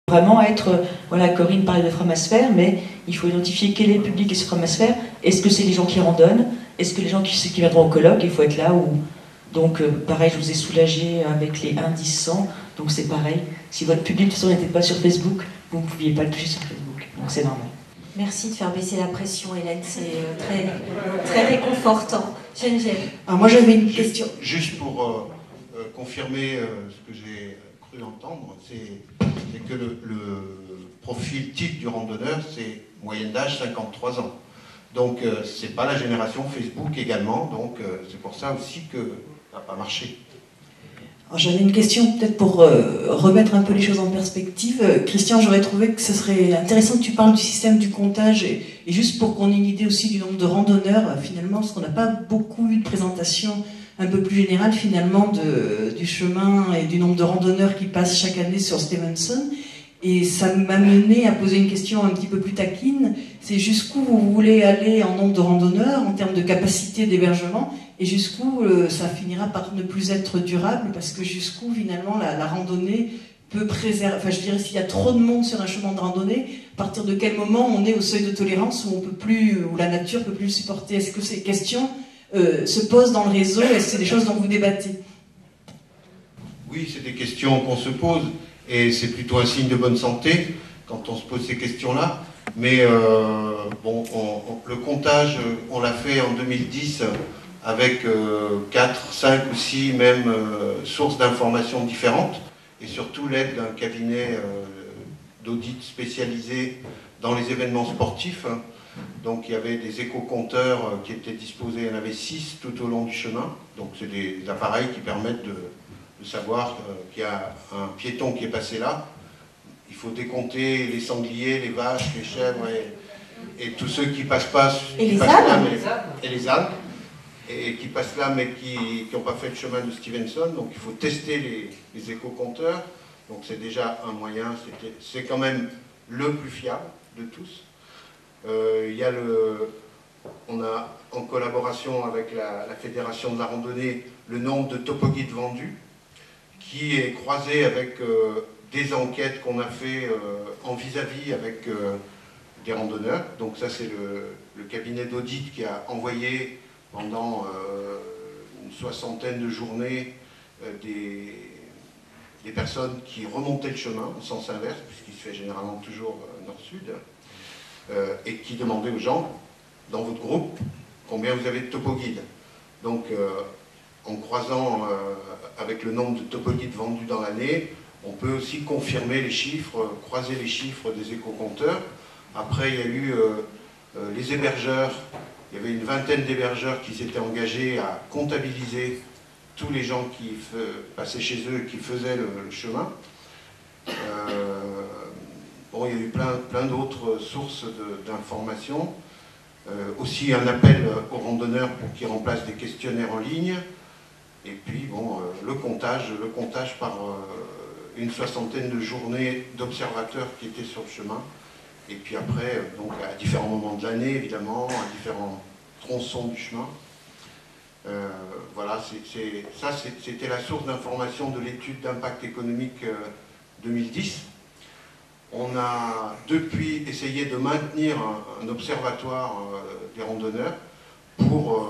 Vraiment être, voilà, Corinne parlait de framasphère, mais il faut identifier quel est le public et ce framasphère. Est-ce que c'est les gens qui randonnent? Est-ce que les gens qui viendront au colloque? Il faut être là où... Donc, pareil, je vous ai soulagé avec les indices 100, donc c'est pareil. Si votre public, de toute façon, n'était pas sur Facebook, vous ne pouviez pas le toucher sur Facebook, donc c'est normal. Merci de faire baisser la pression, Hélène, c'est très, très réconfortant. Geneviève. Alors moi j'avais une question. Juste pour confirmer ce que j'ai cru entendre, c'est que le profil type du randonneur, c'est moyenne d'âge 53 ans. Donc c'est pas la génération Facebook également, donc c'est pour ça aussi que ça n'a pas marché. J'avais une question peut-être pour remettre un peu les choses en perspective. Christian, j'aurais trouvé que ce serait intéressant que tu parles du système du comptage et juste pour qu'on ait une idée aussi du nombre de randonneurs finalement, parce qu'on n'a pas beaucoup eu de présentation un peu plus générale finalement du chemin et du nombre de randonneurs qui passent chaque année sur Stevenson. Et ça m'a mené à poser une question un petit peu plus taquine, c'est jusqu'où vous voulez aller en nombre de randonneurs, en termes de capacité d'hébergement, et jusqu'où ça finira par ne plus être durable, parce que jusqu'où finalement la randonnée peut préserver, enfin je dirais s'il y a trop de monde sur un chemin de randonnée, à partir de quel moment on est au seuil de tolérance où on peut plus, où la nature peut plus le supporter? Est-ce que ces questions se posent dans le réseau? Est-ce que c'est des choses dont vous débattez? Oui, c'est des questions qu'on se pose. Et c'est plutôt un signe de bonne santé quand on se pose ces questions-là. Mais bon, le comptage, on l'a fait en 2010 avec 4, 5 ou 6 même sources d'informations différentes et surtout l'aide d'un cabinet d'audit spécialisé dans les événements sportifs. Donc il y avait des éco-compteurs qui étaient disposés, il y en avait 6 tout au long du chemin. Donc c'est des appareils qui permettent de savoir qu'il y a un piéton qui est passé là. Il faut décompter les sangliers, les vaches, les chèvres et tous ceux qui passent pas, et les ânes, et les ânes, et qui passent là mais qui n'ont pas fait le chemin de Stevenson. Donc il faut tester les éco-compteurs. Donc c'est déjà un moyen, c'est quand même le plus fiable de tous. Il y a on a en collaboration avec la Fédération de la randonnée le nombre de topoguides vendus, qui est croisé avec des enquêtes qu'on a fait en vis-à-vis avec des randonneurs. Donc ça c'est le cabinet d'audit qui a envoyé pendant une soixantaine de journées des personnes qui remontaient le chemin en sens inverse, puisqu'il se fait généralement toujours nord-sud, et qui demandaient aux gens, dans votre groupe, combien vous avez de topoguides. Donc en croisant avec le nombre de topoguides vendus dans l'année, on peut aussi confirmer les chiffres, croiser les chiffres des éco-compteurs. Après, il y a eu les hébergeurs. Il y avait une vingtaine d'hébergeurs qui s'étaient engagés à comptabiliser tous les gens qui passaient chez eux et qui faisaient le chemin. Bon, il y a eu plein d'autres sources d'informations. Aussi un appel aux randonneurs pour qu'ils remplacent des questionnaires en ligne. Et puis, bon, le comptage par une soixantaine de journées d'observateurs qui étaient sur le chemin. Et puis après, donc à différents moments de l'année, évidemment, à différents tronçons du chemin. Voilà, c'était la source d'information de l'étude d'impact économique 2010. On a depuis essayé de maintenir un observatoire des randonneurs pour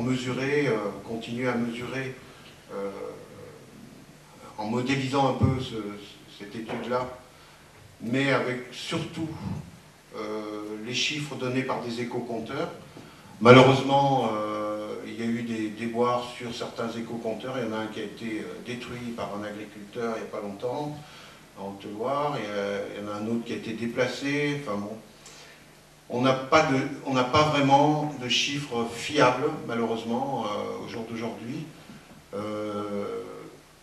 mesurer, continuer à mesurer, en modélisant un peu cette étude-là, mais avec surtout les chiffres donnés par des éco-compteurs. Malheureusement, il y a eu des déboires sur certains éco-compteurs. Il y en a un qui a été détruit par un agriculteur il n'y a pas longtemps, en Haute-Loire, il y en a un autre qui a été déplacé. Enfin bon, on n'a pas vraiment de chiffres fiables, malheureusement, au jour d'aujourd'hui.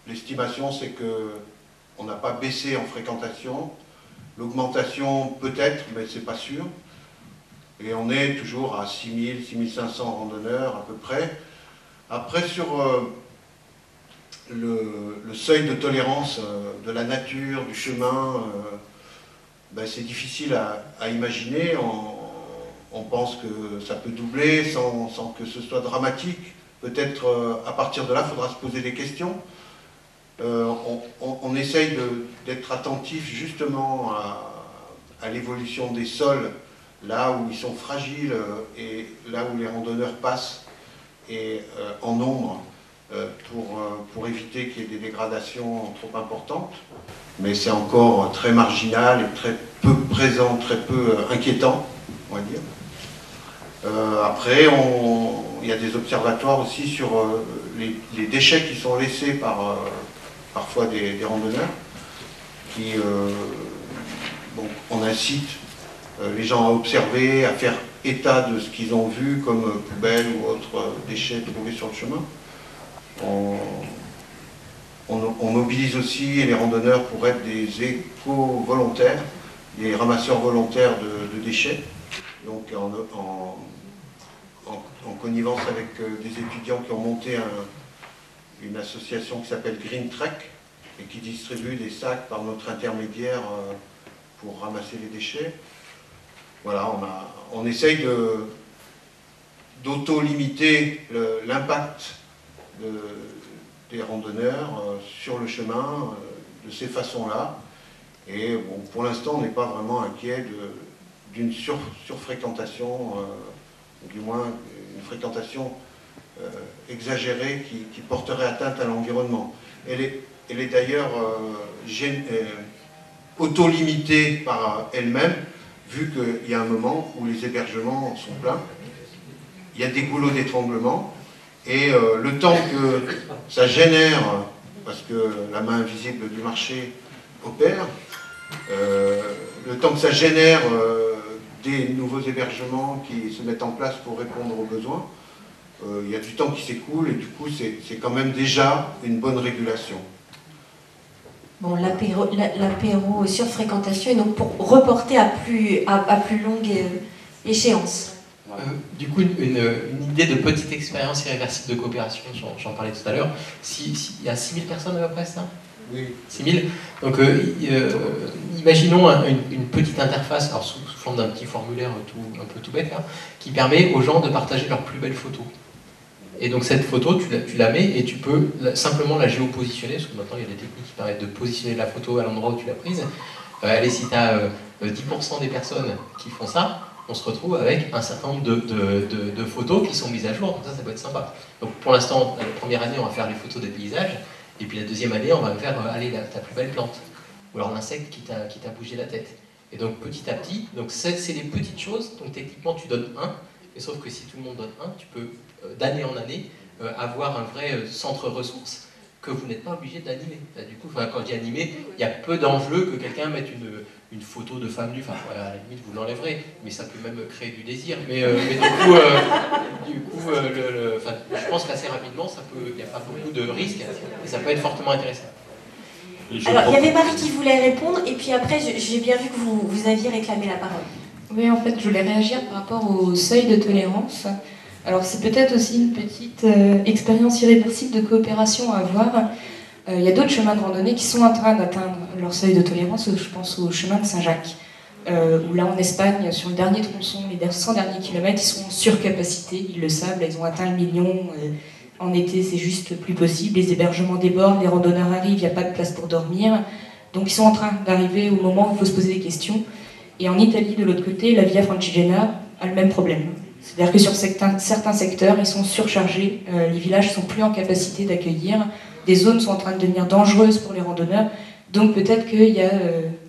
L'estimation, c'est qu'on n'a pas baissé en fréquentation. L'augmentation, peut-être, mais c'est pas sûr. Et on est toujours à 6000, 6500 randonneurs, à peu près. Après, sur le seuil de tolérance de la nature, du chemin, ben c'est difficile à imaginer. On pense que ça peut doubler sans que ce soit dramatique. Peut-être à partir de là, il faudra se poser des questions. on essaye d'être attentif justement à l'évolution des sols, là où ils sont fragiles et là où les randonneurs passent, et en nombre, pour éviter qu'il y ait des dégradations trop importantes. Mais c'est encore très marginal et très peu présent, très peu inquiétant, on va dire. Après, il y a des observatoires aussi sur les déchets qui sont laissés par parfois des randonneurs, donc on incite les gens à observer, à faire état de ce qu'ils ont vu comme poubelles ou autres déchets trouvés sur le chemin. On mobilise aussi les randonneurs pour être des éco-volontaires, des ramasseurs volontaires de déchets, donc en connivence avec des étudiants qui ont monté une association qui s'appelle Green Trek et qui distribue des sacs par notre intermédiaire pour ramasser les déchets. Voilà, on essaye d'auto-limiter l'impact des randonneurs sur le chemin de ces façons-là. Et bon, pour l'instant, on n'est pas vraiment inquiet d'une surfréquentation, du moins une fréquentation exagérée qui porterait atteinte à l'environnement. Elle est d'ailleurs auto-limitée par elle-même, vu qu'il y a un moment où les hébergements sont pleins. Il y a des goulots d'étranglement, et le temps que ça génère, parce que la main invisible du marché opère, le temps que ça génère des nouveaux hébergements qui se mettent en place pour répondre aux besoins, il y a du temps qui s'écoule, et du coup c'est quand même déjà une bonne régulation. Bon, l'apéro surfréquentation est donc pour reporter à plus longue échéance. Du coup, une idée de petite expérience irréversible de coopération, j'en parlais tout à l'heure. Il y a 6000 personnes à peu près, ça ? Oui. 6000. Donc, imaginons une petite interface, alors sous forme d'un petit formulaire un peu tout bête, là, qui permet aux gens de partager leurs plus belles photos. Et donc cette photo, tu la mets et tu peux simplement la géopositionner, parce que maintenant il y a des techniques qui permettent de positionner la photo à l'endroit où tu l'as prise. Allez, si tu as 10% des personnes qui font ça, on se retrouve avec un certain nombre de photos qui sont mises à jour, donc ça peut être sympa. Donc pour l'instant, la première année, on va faire les photos des paysages, et puis la deuxième année, on va faire allez, ta plus belle plante, ou alors l'insecte qui t'a bougé la tête. Et donc petit à petit, donc c'est les petites choses, donc techniquement tu donnes 1, mais sauf que si tout le monde donne 1, tu peux d'année en année avoir un vrai centre ressources que vous n'êtes pas obligé d'animer. Du coup, quand je dis animer, il y a peu d'enjeux que quelqu'un mette une photo de femme nue, enfin à la limite vous l'enlèverez, mais ça peut même créer du désir. Mais du coup, je pense qu'assez rapidement, il n'y a pas beaucoup de risques et ça peut être fortement intéressant. Alors, il y avait Marie qui voulait répondre, et puis après, j'ai bien vu que vous aviez réclamé la parole. Oui, en fait, je voulais réagir par rapport au seuil de tolérance. Alors, c'est peut-être aussi une petite expérience irréversible de coopération à avoir. Il y a d'autres chemins de randonnée qui sont en train d'atteindre leur seuil de tolérance. Je pense au chemin de Saint-Jacques, où là, en Espagne, sur le dernier tronçon, les 100 derniers kilomètres, ils sont en surcapacité. Ils le savent, là, ils ont atteint le million. En été, c'est juste plus possible. Les hébergements débordent, les randonneurs arrivent, il n'y a pas de place pour dormir. Donc, ils sont en train d'arriver au moment où il faut se poser des questions. Et en Italie, de l'autre côté, la Via Francigena a le même problème. C'est-à-dire que sur certains secteurs, ils sont surchargés, les villages ne sont plus en capacité d'accueillir, des zones sont en train de devenir dangereuses pour les randonneurs, donc peut-être qu'il y a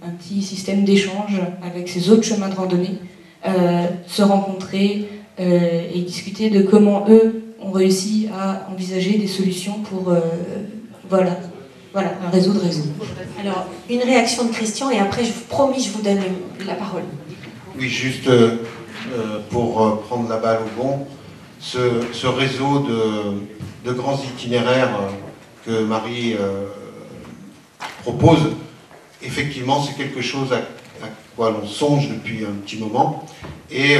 un petit système d'échange avec ces autres chemins de randonnée, se rencontrer et discuter de comment eux ont réussi à envisager des solutions pour voilà, un réseau de réseaux. Alors, une réaction de Christian, et après, je vous promis, je vous donne la parole. Oui, juste pour prendre la balle au bon, ce réseau de grands itinéraires que Marie propose, effectivement, c'est quelque chose à quoi l'on songe depuis un petit moment, et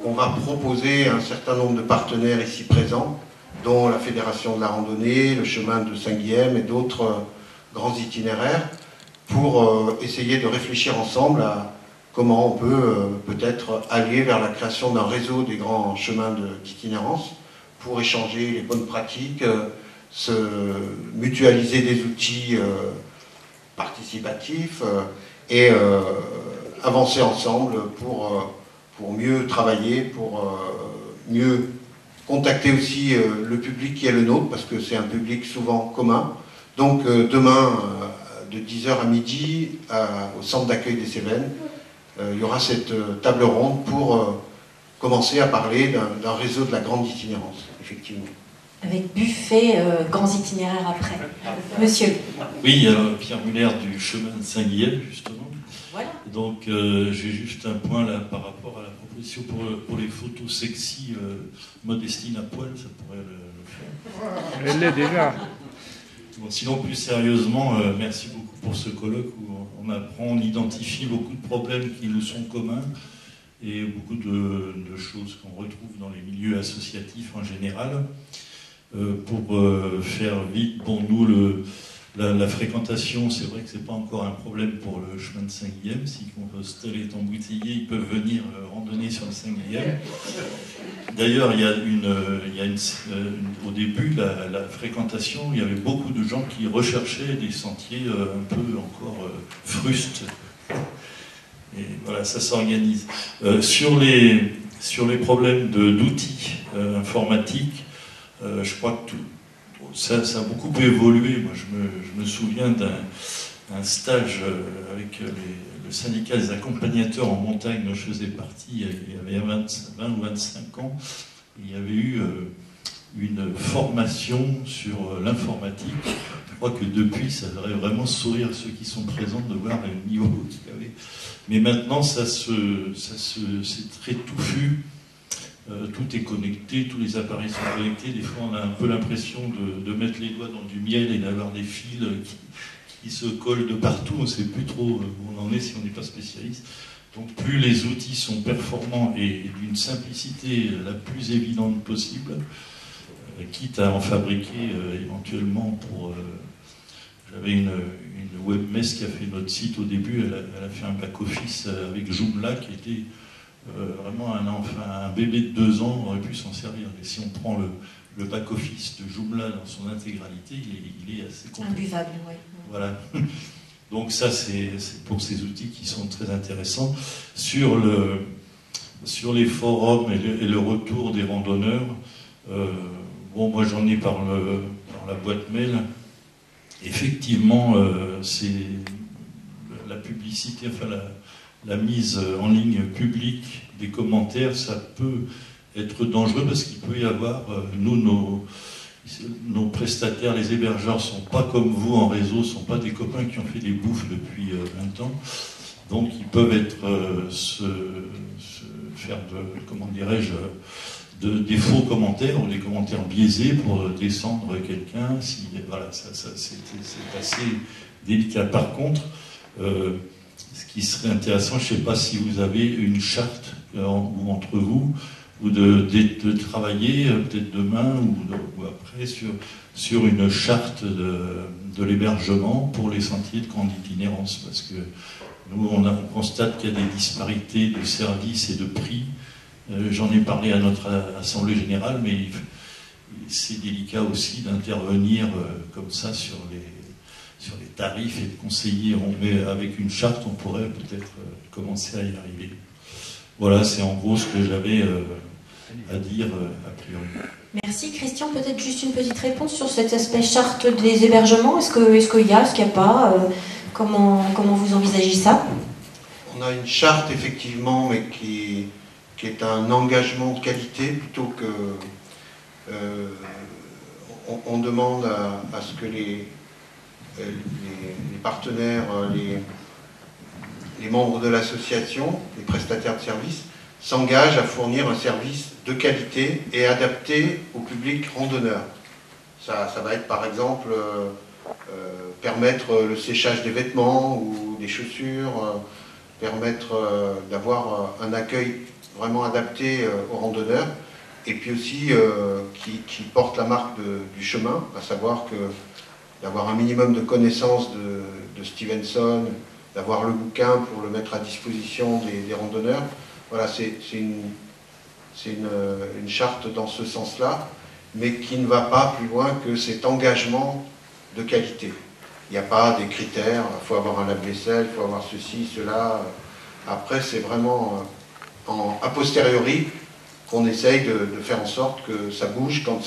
qu'on va proposer à un certain nombre de partenaires ici présents, dont la Fédération de la Randonnée, le Chemin de Saint-Guilhem et d'autres grands itinéraires, pour essayer de réfléchir ensemble à comment on peut peut-être aller vers la création d'un réseau des grands chemins d'itinérance pour échanger les bonnes pratiques, se mutualiser des outils participatifs et avancer ensemble pour mieux travailler, pour mieux contacter aussi le public qui est le nôtre, parce que c'est un public souvent commun. Donc demain, de 10h à midi, au centre d'accueil des Cévennes, il y aura cette table ronde pour commencer à parler d'un réseau de la grande itinérance, effectivement. Avec buffet, grands itinéraires après. Monsieur. Oui, alors Pierre Muller du chemin de Saint-Guilhem, justement. Voilà. Donc j'ai juste un point là par rapport à la proposition pour les photos sexy, Modestine à poil, ça pourrait le faire. Elle l'est déjà. Bon, sinon, plus sérieusement, merci beaucoup pour ce colloque où on apprend, on identifie beaucoup de problèmes qui nous sont communs et beaucoup de choses qu'on retrouve dans les milieux associatifs en général. Pour faire vite, bon, nous, la fréquentation, c'est vrai que c'est pas encore un problème pour le chemin de Saint-Guilhem. Si Compostelle est embouteillé, ils peuvent venir randonner sur le Saint-Guilhem. D'ailleurs, au début, la fréquentation, il y avait beaucoup de gens qui recherchaient des sentiers un peu encore frustes. Et voilà, ça s'organise. Sur les problèmes d'outils informatiques, je crois que ça a beaucoup évolué. Moi, je me souviens d'un stage avec le syndicat des accompagnateurs en montagne dont je faisais partie il y avait 20 ou 25 ans. Il y avait eu une formation sur l'informatique. Je crois que depuis, ça devrait vraiment sourire ceux qui sont présents de voir le niveau qu'il y avait. Mais maintenant, c'est très touffu. Tout est connecté, tous les appareils sont connectés. Des fois, on a un peu l'impression de mettre les doigts dans du miel et d'avoir des fils qui se collent de partout. On ne sait plus trop où on en est si on n'est pas spécialiste. Donc, plus les outils sont performants et d'une simplicité la plus évidente possible, quitte à en fabriquer éventuellement pour... J'avais une webmess qui a fait notre site au début. Elle a fait un back-office avec Joomla qui était... vraiment un bébé de 2 ans aurait pu s'en servir. Et si on prend le back-office de Joomla dans son intégralité, il est assez complet. Imbuvable, oui. Voilà. Donc ça, c'est pour ces outils qui sont très intéressants. Sur les forums et le retour des randonneurs, bon, moi j'en ai par la boîte mail. Effectivement, c'est la publicité, enfin la mise en ligne publique des commentaires, ça peut être dangereux parce qu'il peut y avoir, nos prestataires, les hébergeurs ne sont pas comme vous en réseau, ne sont pas des copains qui ont fait des bouffes depuis 20 ans, donc ils peuvent être, se faire des faux commentaires ou des commentaires biaisés pour descendre quelqu'un. Voilà, c'est assez délicat. Par contre, ce qui serait intéressant, je ne sais pas si vous avez une charte ou entre vous, ou de travailler peut-être demain ou après sur une charte de l'hébergement pour les sentiers de grande itinérance, parce que nous on constate qu'il y a des disparités de services et de prix. J'en ai parlé à notre assemblée générale, mais c'est délicat aussi d'intervenir comme ça sur les tarifs et de conseiller. Mais avec une charte, on pourrait peut-être commencer à y arriver. Voilà, c'est en gros ce que j'avais à dire a priori. Merci. Christian, peut-être juste une petite réponse sur cet aspect charte des hébergements. Est-ce qu'il y a, est-ce qu'il n'y a pas comment vous envisagez ça? On a une charte, effectivement, mais qui est un engagement de qualité plutôt que... on demande à ce que les partenaires, les membres de l'association, les prestataires de services, s'engagent à fournir un service de qualité et adapté au public randonneur. Ça va être par exemple permettre le séchage des vêtements ou des chaussures, permettre d'avoir un accueil vraiment adapté aux randonneurs, et puis aussi qui porte la marque du chemin, à savoir d'avoir un minimum de connaissances de Stevenson, d'avoir le bouquin pour le mettre à disposition des randonneurs. Voilà, c'est une charte dans ce sens-là. mais qui ne va pas plus loin que cet engagement de qualité. Il n'y a pas des critères, il faut avoir un lave-vaisselle, il faut avoir ceci, cela. Après, c'est vraiment a posteriori qu'on essaye de faire en sorte que ça bouge quand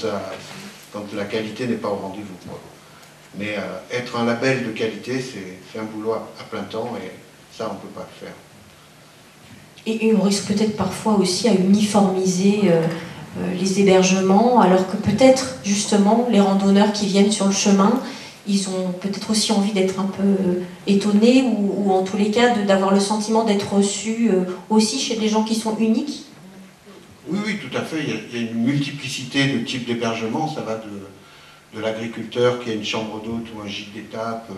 la qualité n'est pas au rendez-vous. Mais être un label de qualité, c'est un boulot à plein temps, et ça, on ne peut pas le faire. Et on risque peut-être parfois aussi à uniformiser les hébergements, alors que peut-être, justement, les randonneurs qui viennent sur le chemin, ils ont peut-être aussi envie d'être un peu étonnés, ou en tous les cas d'avoir le sentiment d'être reçus aussi chez des gens qui sont uniques. Oui, oui, tout à fait. Il y a une multiplicité de types d'hébergements. Ça va de l'agriculteur qui a une chambre d'hôte ou un gîte d'étape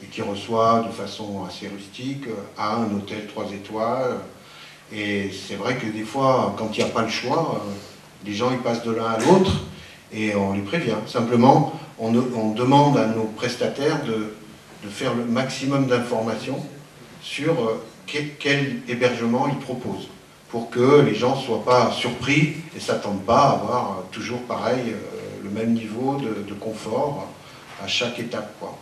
et qui reçoit de façon assez rustique, à un hôtel 3 étoiles. Et c'est vrai que des fois, quand il n'y a pas le choix, les gens ils passent de l'un à l'autre et on les prévient. Simplement, on demande à nos prestataires de faire le maximum d'informations sur quel hébergement ils proposent, pour que les gens ne soient pas surpris et ne s'attendent pas à avoir toujours pareil, le même niveau de confort à chaque étape, quoi.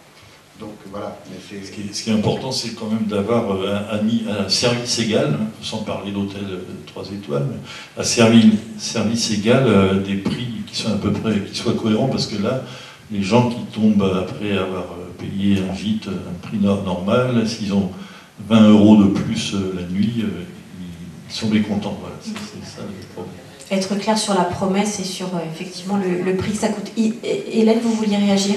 Donc voilà. Mais ce qui est important, c'est quand même d'avoir un service égal, hein, sans parler d'hôtel 3 étoiles, mais un service égal, des prix qui soient à peu près, qui soient cohérents, parce que là, les gens qui tombent après avoir payé un gîte, un prix normal, s'ils ont 20 € de plus la nuit, ils sont mécontents. Voilà, c'est ça le problème. Être clair sur la promesse et sur effectivement le prix que ça coûte. Hélène, vous vouliez réagir?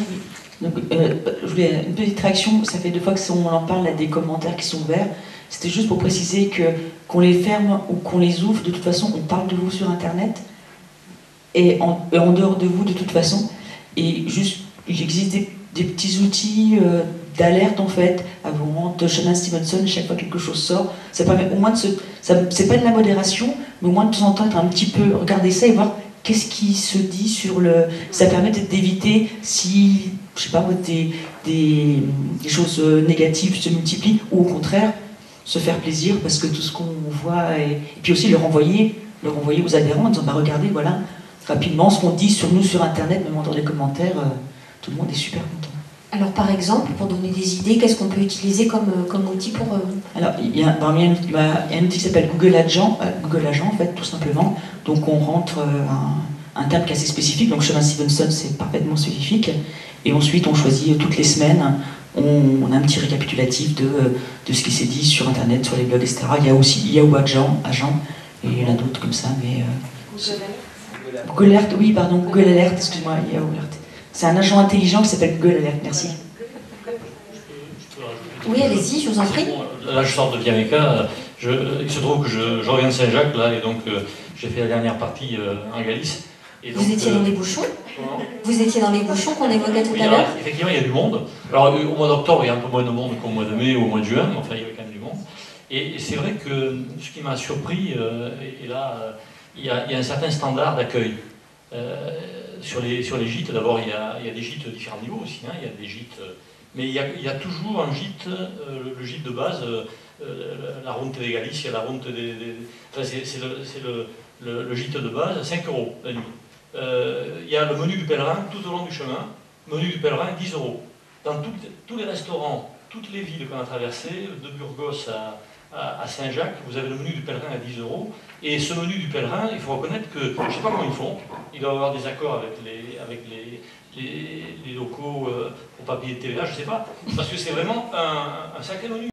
Donc, je voulais une petite réaction. Ça fait 2 fois qu'on en parle, là, des commentaires qui sont ouverts. C'était juste pour préciser qu'on les ferme ou qu'on les ouvre, de toute façon, on parle de vous sur Internet et en dehors de vous, de toute façon. Et juste, il existe des petits outils d'alerte, en fait, avant de Shannon Stevenson, chaque fois quelque chose sort. Ça permet au moins de c'est pas de la modération, mais au moins de temps en temps, être un petit peu, regarder ça et voir qu'est-ce qui se dit sur le... Ça permet d'éviter si, je sais pas, des choses négatives se multiplient, ou au contraire, se faire plaisir, parce que tout ce qu'on voit... Et puis aussi le renvoyer aux adhérents en disant, bah regardez, voilà, rapidement, ce qu'on dit sur nous sur Internet, même dans les commentaires, tout le monde est super content. Alors par exemple, pour donner des idées, qu'est-ce qu'on peut utiliser comme outil pour... Alors il y a un outil qui s'appelle Google Agent en fait, tout simplement. Donc on rentre un terme qui est assez spécifique, donc Shannon Stevenson c'est parfaitement spécifique, et ensuite on choisit toutes les semaines, on a un petit récapitulatif de ce qui s'est dit sur Internet, sur les blogs, etc. Il y a aussi Yahoo Agent, et il y en a d'autres comme ça, mais... Google Alert, oui, pardon, Google Alert, excuse-moi, Yahoo Alert. C'est un agent intelligent qui s'appelle Google Alert, merci. Oui, allez-y, je vous en prie. Là, je sors de Viameca. Il se trouve que je reviens de Saint-Jacques, là, et donc j'ai fait la dernière partie en Galice. Et donc, vous étiez dans les bouchons? Vous étiez dans les bouchons qu'on évoquait tout à l'heure? Effectivement, il y a du monde. Alors, au mois d'octobre, il y a un peu moins de monde qu'au mois de mai ou au mois de juin, mais enfin, il y avait quand même du monde. Et c'est vrai que ce qui m'a surpris, et là, il y a un certain standard d'accueil. Sur les gîtes, d'abord, il y a des gîtes de différents niveaux aussi, hein, il y a des gîtes, mais il y a toujours un gîte, le gîte de base, la Ronte de Galice, la Ronte enfin, c'est le gîte de base, 5 € la nuit. Il y a le menu du pèlerin tout au long du chemin, menu du pèlerin 10 €. Dans tous les restaurants, toutes les villes qu'on a traversées, de Burgos à Saint-Jacques, vous avez le menu du pèlerin à 10 €. Et ce menu du pèlerin, il faut reconnaître que, je ne sais pas comment ils font, il doit y avoir des accords avec les locaux au papier de TVA, je ne sais pas, parce que c'est vraiment un sacré menu.